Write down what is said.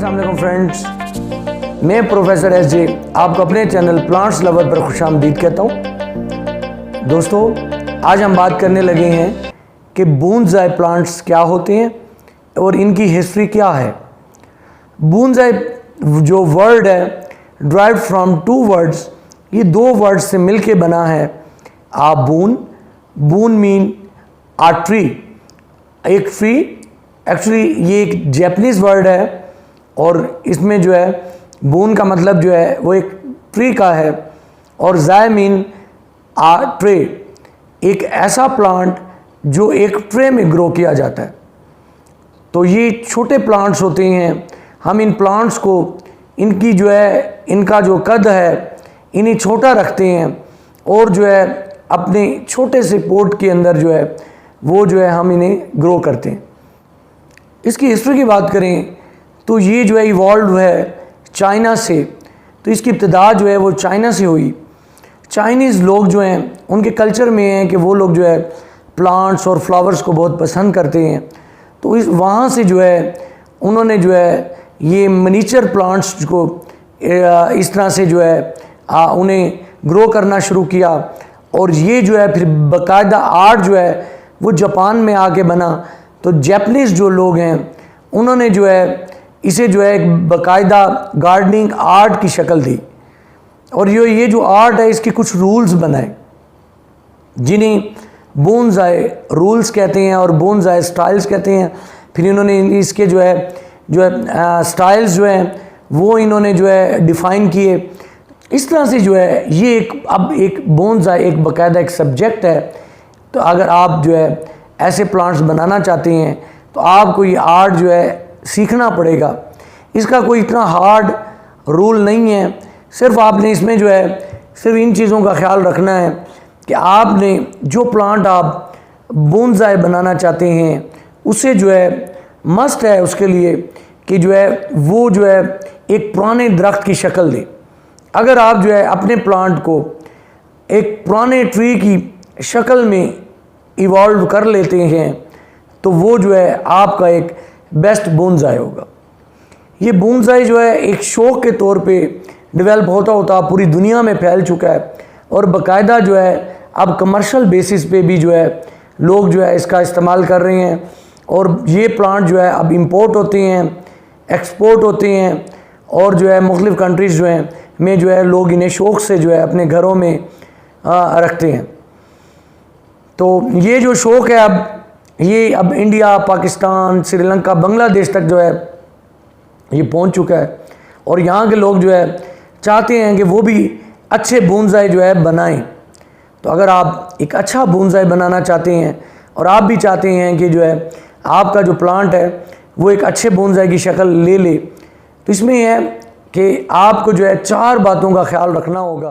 अस्सलाम वालेकुम फ्रेंड्स, मैं प्रोफेसर एसजे आपको अपने चैनल प्लांट्स लवर पर खुशामदीद कहता हूँ। दोस्तों, आज हम बात करने लगे हैं कि बोनसाई प्लांट्स क्या होते हैं और इनकी हिस्ट्री क्या है। बोनसाई जो वर्ड है ड्राइव फ्रॉम टू वर्ड्स, ये दो वर्ड्स से मिलके बना है। आ बून मीन आ ट्री, एक ट्री। एक्चुअली ये एक जैपनीज़ वर्ड है और इसमें जो है बून का मतलब जो है वो एक ट्री का है और जाय मीन आ ट्रे, एक ऐसा प्लांट जो एक ट्रे में ग्रो किया जाता है। तो ये छोटे प्लांट्स होते हैं। हम इन प्लांट्स को इनकी जो है इनका जो कद है इन्हें छोटा रखते हैं और जो है अपने छोटे से पोट के अंदर जो है वो जो है हम इन्हें ग्रो करते हैं। इसकी हिस्ट्री की बात करें तो ये जो है इवॉल्व है चाइना से। तो इसकी इब्तिदा जो है वो चाइना से हुई। चाइनीज़ लोग जो हैं उनके कल्चर में है कि वो लोग जो है प्लांट्स और फ्लावर्स को बहुत पसंद करते हैं। तो इस वहाँ से जो है उन्होंने जो है ये मिनीचर प्लांट्स को इस तरह से जो है उन्हें ग्रो करना शुरू किया और ये जो है फिर बाकायदा आर्ट जो है वो जापान में आके बना। तो जैपनीज़ जो लोग हैं उन्होंने जो है इसे जो है एक बाकायदा गार्डनिंग आर्ट की शक्ल दी और ये जो आर्ट है इसके कुछ रूल्स बनाए जिन्हें बोनसाई रूल्स कहते हैं और बोनसाई स्टाइल्स कहते हैं। फिर इन्होंने इसके जो है स्टाइल्स जो हैं वो इन्होंने जो है डिफ़ाइन किए। इस तरह से जो है ये एक बोनसाई एक बाकायदा एक सब्जेक्ट है। तो अगर आप जो है ऐसे प्लांट्स बनाना चाहते हैं तो आपको ये आर्ट जो है सीखना पड़ेगा। इसका कोई इतना हार्ड रूल नहीं है, सिर्फ आपने इसमें जो है सिर्फ इन चीज़ों का ख्याल रखना है कि आपने जो प्लांट आप बोनसाई बनाना चाहते हैं उसे जो है मस्ट है उसके लिए कि जो है वो जो है एक पुराने दरख्त की शक्ल दे। अगर आप जो है अपने प्लांट को एक पुराने ट्री की शक्ल में इवॉल्व कर लेते हैं तो वो जो है आपका एक बेस्ट बोनसाई होगा। ये बोनसाई जो है एक शौक के तौर पे डेवलप होता पूरी दुनिया में फैल चुका है और बाकायदा जो है अब कमर्शियल बेसिस पे भी जो है लोग जो है इसका इस्तेमाल कर रहे हैं और ये प्लांट जो है अब इंपोर्ट होते हैं, एक्सपोर्ट होते हैं और जो है मुख्तलिफ़ कंट्रीज़ जो हैं में जो है लोग इन्हें शौक़ से जो है अपने घरों में रखते हैं। तो ये जो शौक़ है ये अब इंडिया, पाकिस्तान, श्रीलंका, बांग्लादेश तक जो है ये पहुंच चुका है और यहाँ के लोग जो है चाहते हैं कि वो भी अच्छे बोनसाई जो है बनाएं। तो अगर आप एक अच्छा बोनसाई बनाना चाहते हैं और आप भी चाहते हैं कि जो है आपका जो प्लांट है वो एक अच्छे बोनसाई की शक्ल ले ले, तो इसमें है कि आपको जो है 4 बातों का ख्याल रखना होगा।